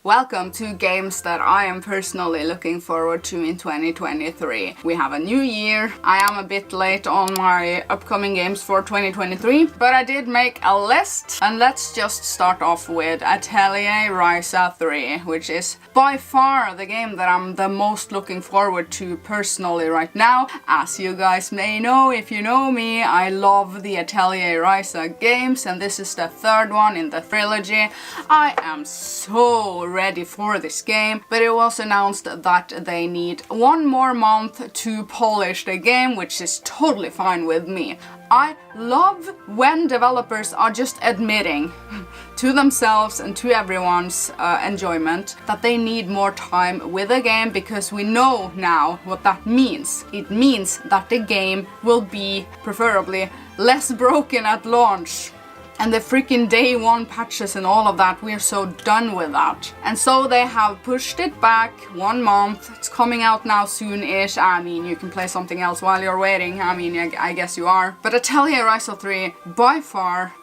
Welcome to games that I am personally looking forward to in 2023. We have a new year. I am a bit late on my upcoming games for 2023, but I did make a list. And let's just start off with Atelier Ryza 3, which is by far the game that I'm the most looking forward to personally right now. As you guys may know, if you know me, I love the Atelier Ryza games, and this is the third one in the trilogy. I am so ready for this game, but it was announced that they need one more month to polish the game, which is totally fine with me. I love when developers are just admitting to themselves and to everyone's enjoyment that they need more time with a game, because we know now what that means. It means that the game will be preferably less broken at launch. And the freaking day one patches and all of that, we're so done with that. And so they have pushed it back 1 month. It's coming out now soon-ish. I mean, you can play something else while you're waiting. I mean, I guess you are. But Atelier Ryza 3, by far,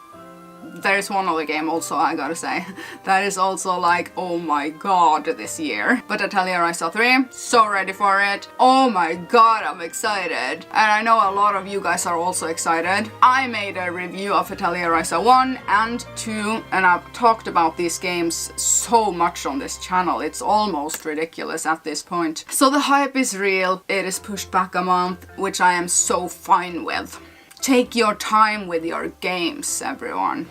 there's one other game also, I gotta say, that is also like, oh my god, this year. But Atelier Ryza 3, so ready for it. Oh my god, I'm excited. And I know a lot of you guys are also excited. I made a review of Atelier Ryza 1 and 2, and I've talked about these games so much on this channel. It's almost ridiculous at this point. So the hype is real. It is pushed back a month, which I am so fine with. Take your time with your games, everyone.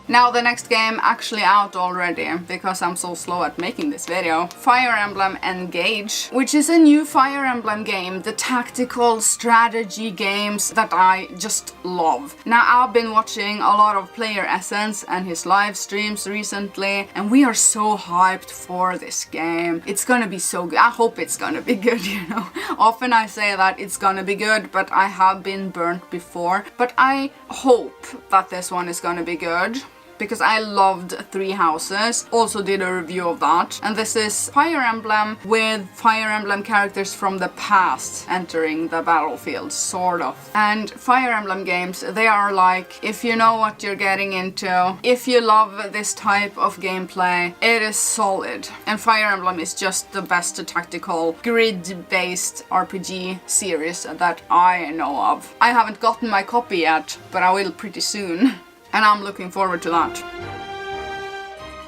Now the next game actually out already, because I'm so slow at making this video. Fire Emblem Engage, which is a new Fire Emblem game, the tactical strategy games that I just love. Now I've been watching a lot of Player Essence and his live streams recently, and we are so hyped for this game. It's gonna be so good. I hope it's gonna be good, you know. Often I say that it's gonna be good, but I have been burnt before. But I hope that this one is gonna be good, because I loved Three Houses, also did a review of that. And this is Fire Emblem with Fire Emblem characters from the past entering the battlefield, sort of. And Fire Emblem games, they are like, if you know what you're getting into, if you love this type of gameplay, it is solid. And Fire Emblem is just the best tactical grid-based RPG series that I know of. I haven't gotten my copy yet, but I will pretty soon. And I'm looking forward to that.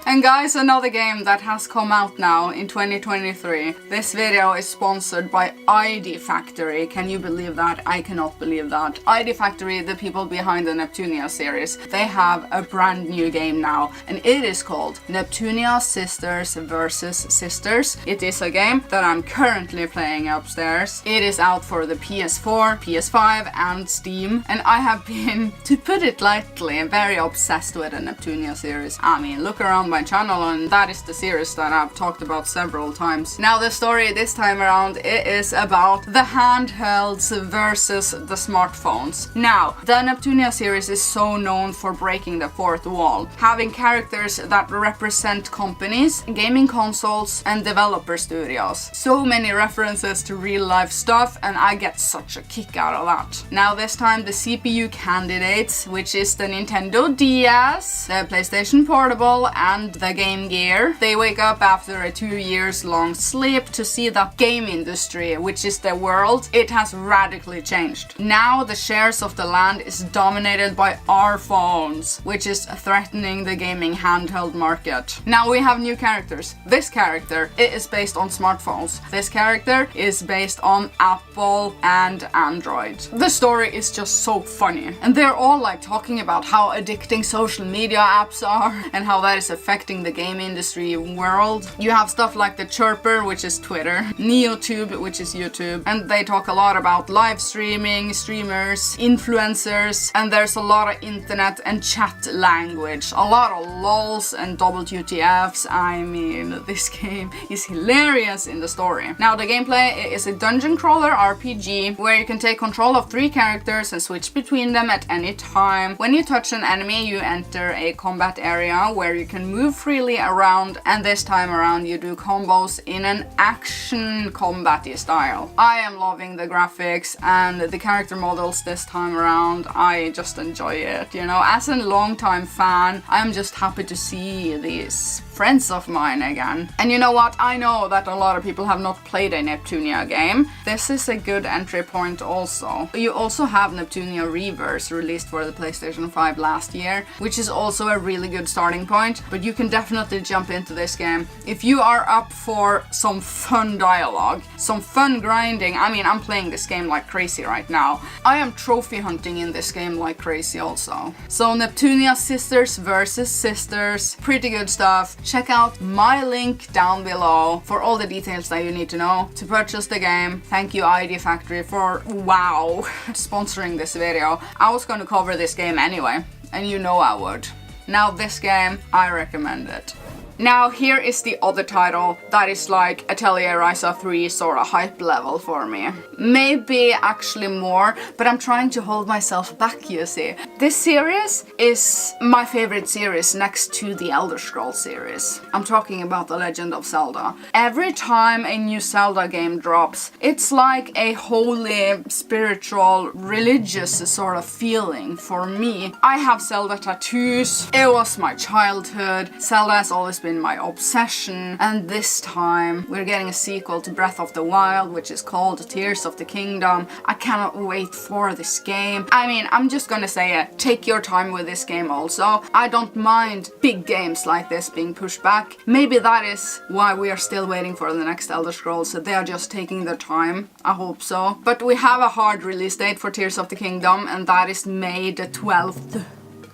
And guys, another game that has come out now in 2023. This video is sponsored by ID Factory. Can you believe that? I cannot believe that. ID Factory, the people behind the Neptunia series, they have a brand new game now, and it is called Neptunia Sisters vs. Sisters. It is a game that I'm currently playing upstairs. It is out for the PS4, PS5 and Steam, and I have been, to put it lightly, very obsessed with the Neptunia series. I mean, look around my channel and that is the series that I've talked about several times. Now the story this time around, it is about the handhelds versus the smartphones. Now, the Neptunia series is so known for breaking the fourth wall, having characters that represent companies, gaming consoles and developer studios. So many references to real life stuff, and I get such a kick out of that. Now this time the CPU candidates, which is the Nintendo DS, the PlayStation Portable and the Game Gear. They wake up after a 2 years long sleep to see the game industry, which is the world, it has radically changed. Now the shares of the land is dominated by our phones, which is threatening the gaming handheld market. Now we have new characters. This character, it is based on smartphones. This character is based on Apple and Android. The story is just so funny. And they're all like talking about how addicting social media apps are and how that is affecting the game industry world. You have stuff like the Chirper, which is Twitter, NeoTube, which is YouTube, and they talk a lot about live streaming, streamers, influencers, and there's a lot of internet and chat language, a lot of lols and WTFs. I mean, this game is hilarious in the story. Now the gameplay is a dungeon crawler RPG where you can take control of 3 characters and switch between them at any time. When you touch an enemy, you enter a combat area where you can move freely around, and this time around you do combos in an action combat-y style. I am loving the graphics and the character models this time around. I just enjoy it, you know. As a long-time fan, I'm just happy to see these friends of mine again. And you know what? I know that a lot of people have not played a Neptunia game. This is a good entry point also. You also have Neptunia Reverse released for the PlayStation 5 last year, which is also a really good starting point, but you can definitely jump into this game if you are up for some fun dialogue, some fun grinding. I mean, I'm playing this game like crazy right now. I am trophy hunting in this game like crazy also. So Neptunia Sisters versus Sisters, pretty good stuff. Check out my link down below for all the details that you need to know to purchase the game. Thank you ID Factory for, wow, sponsoring this video. I was gonna cover this game anyway, and you know I would. Now this game, I recommend it. Now here is the other title that is like Atelier Ryza 3 sort of hype level for me. Maybe actually more, but I'm trying to hold myself back, you see. This series is my favorite series next to the Elder Scrolls series. I'm talking about The Legend of Zelda. Every time a new Zelda game drops, it's like a holy, spiritual, religious sort of feeling for me. I have Zelda tattoos. It was my childhood. Zelda has always been my obsession, and this time we're getting a sequel to Breath of the Wild, which is called Tears of the Kingdom. I cannot wait for this game. I mean, I'm just gonna say it, take your time with this game also. I don't mind big games like this being pushed back. Maybe that is why we are still waiting for the next Elder Scrolls, so they are just taking their time. I hope so. But we have a hard release date for Tears of the Kingdom, and that is May the 12th.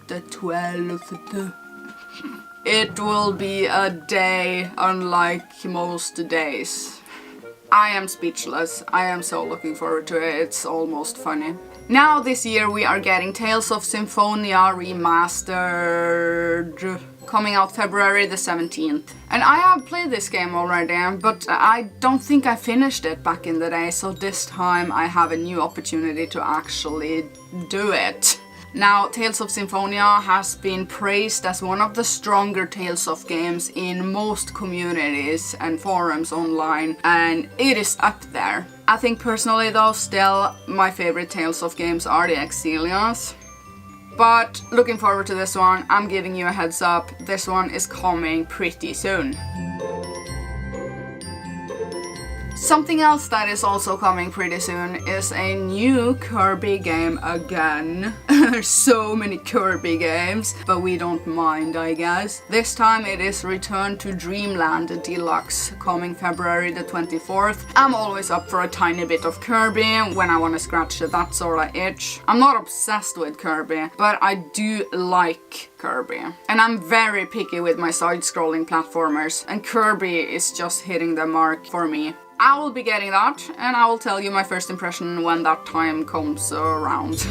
The 12th. It will be a day unlike most days. I am speechless. I am so looking forward to it. It's almost funny. Now this year we are getting Tales of Symphonia Remastered, coming out February the 17th. And I have played this game already, but I don't think I finished it back in the day, so this time I have a new opportunity to actually do it. Now, Tales of Symphonia has been praised as one of the stronger Tales of games in most communities and forums online, and it is up there. I think personally though, still my favorite Tales of games are the Exilias. But looking forward to this one. I'm giving you a heads up, this one is coming pretty soon. Something else that is also coming pretty soon is a new Kirby game again. There's so many Kirby games, but we don't mind, I guess. This time it is Return to Dreamland Deluxe, coming February the 24th. I'm always up for a tiny bit of Kirby when I want to scratch that sort of itch. I'm not obsessed with Kirby, but I do like Kirby. And I'm very picky with my side-scrolling platformers, and Kirby is just hitting the mark for me. I will be getting that, and I will tell you my first impression when that time comes around.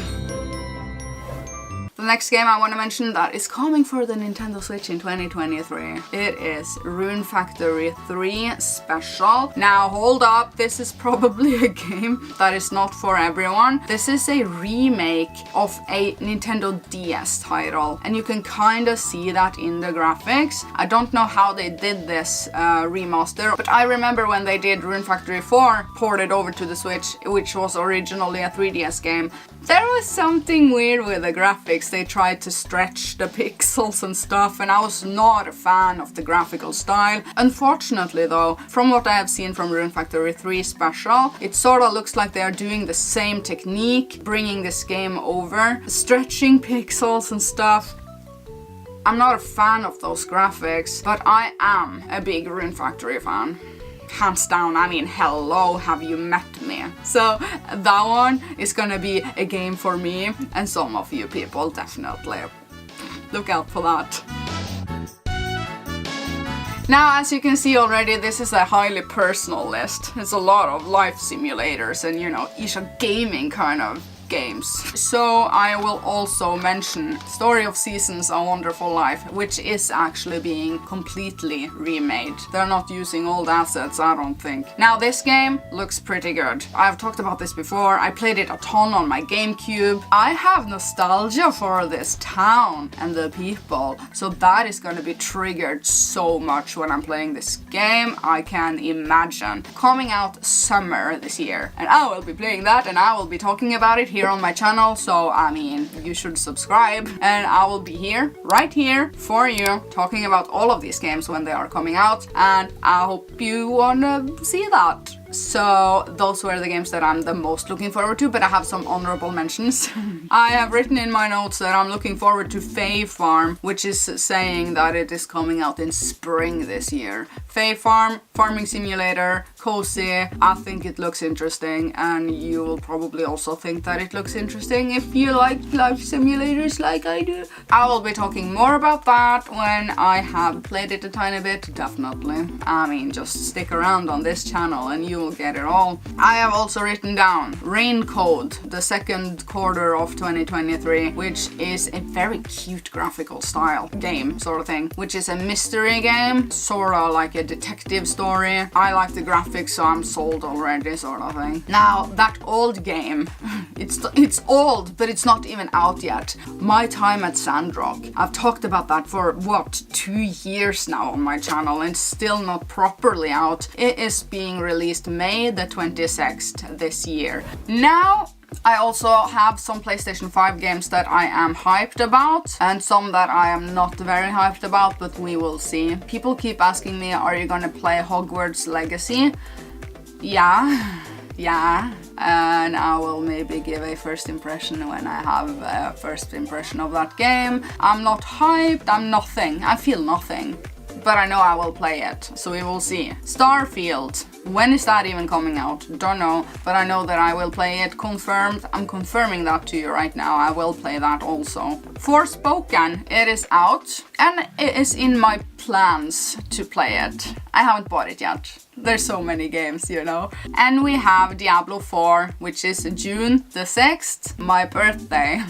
The next game I want to mention that is coming for the Nintendo Switch in 2023. It is Rune Factory 3 Special. Now hold up, this is probably a game that is not for everyone. This is a remake of a Nintendo DS title, and you can kind of see that in the graphics. I don't know how they did this remaster, but I remember when they did Rune Factory 4 ported over to the Switch, which was originally a 3DS game. There was something weird with the graphics. They tried to stretch the pixels and stuff, and I was not a fan of the graphical style. Unfortunately though, from what I have seen from Rune Factory 3 Special, it sort of looks like they are doing the same technique, bringing this game over, stretching pixels and stuff. I'm not a fan of those graphics, but I am a big Rune Factory fan. Hands down, I mean, hello, have you met me? So that one is gonna be a game for me and some of you people, definitely. Look out for that. Now, as you can see already, this is a highly personal list. It's a lot of life simulators and, you know, Isha gaming kind of games. So I will also mention Story of Seasons: A Wonderful Life, which is actually being completely remade. They're not using old assets, I don't think. Now this game looks pretty good. I've talked about this before. I played it a ton on my GameCube. I have nostalgia for this town and the people, so that is going to be triggered so much when I'm playing this game. I can imagine. Coming out summer this year, and I will be playing that, and I will be talking about it here here on my channel, so I mean, you should subscribe, and I will be here, right here, for you, talking about all of these games when they are coming out, and I hope you wanna see that. So those were the games that I'm the most looking forward to, but I have some honorable mentions. I have written in my notes that I'm looking forward to Fae Farm, which is saying that it is coming out in spring this year. Fae Farm, farming simulator, cozy. I think it looks interesting, and you will probably also think that it looks interesting if you like life simulators like I do. I will be talking more about that when I have played it a tiny bit, definitely. I mean, just stick around on this channel and you will get it all. I have also written down Rain Code, the second quarter of 2023, which is a very cute graphical style game sort of thing, which is a mystery game, sort of like a detective story. I like the graphics, so I'm sold already, sort of thing. Now, that old game, it's old, but it's not even out yet. My Time at Sandrock. I've talked about that for, what, 2 years now on my channel, and still not properly out. It is being released May the 26th this year. Now, I also have some PlayStation 5 games that I am hyped about, and some that I am not very hyped about, but we will see. People keep asking me, are you gonna play Hogwarts Legacy? Yeah, and I will maybe give a first impression when I have a first impression of that game. I'm not hyped, I'm nothing, I feel nothing. But I know I will play it, so we will see. Starfield. When is that even coming out? Don't know, but I know that I will play it. Confirmed. I'm confirming that to you right now. I will play that also. Forspoken. It is out, and it is in my plans to play it. I haven't bought it yet. There's so many games, you know. And we have Diablo 4, which is June the 6th, my birthday.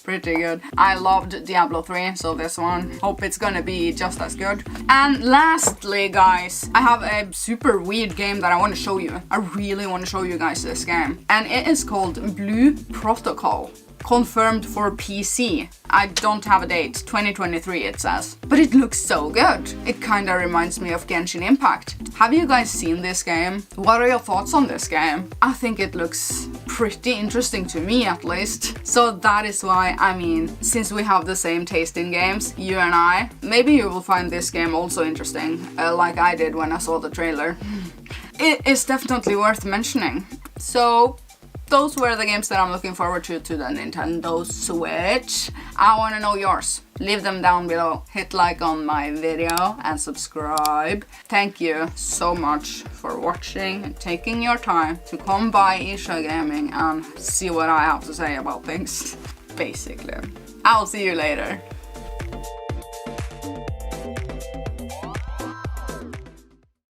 Pretty good. I loved Diablo 3, so this one, hope it's gonna be just as good. And lastly, guys, I have a super weird game that I want to show you. I really want to show you guys this game. And it is called Blue Protocol. Confirmed for PC. I don't have a date, 2023 it says. But it looks so good. It kinda reminds me of Genshin Impact. Have you guys seen this game? What are your thoughts on this game? I think it looks pretty interesting to me, at least. So that is why, I mean, since we have the same taste in games, you and I, maybe you will find this game also interesting, like I did when I saw the trailer. It is definitely worth mentioning. So those were the games that I'm looking forward to the Nintendo Switch. I want to know yours. Leave them down below. Hit like on my video and subscribe. Thank you so much for watching and taking your time to come by Isha Gaming and see what I have to say about things. Basically. I'll see you later.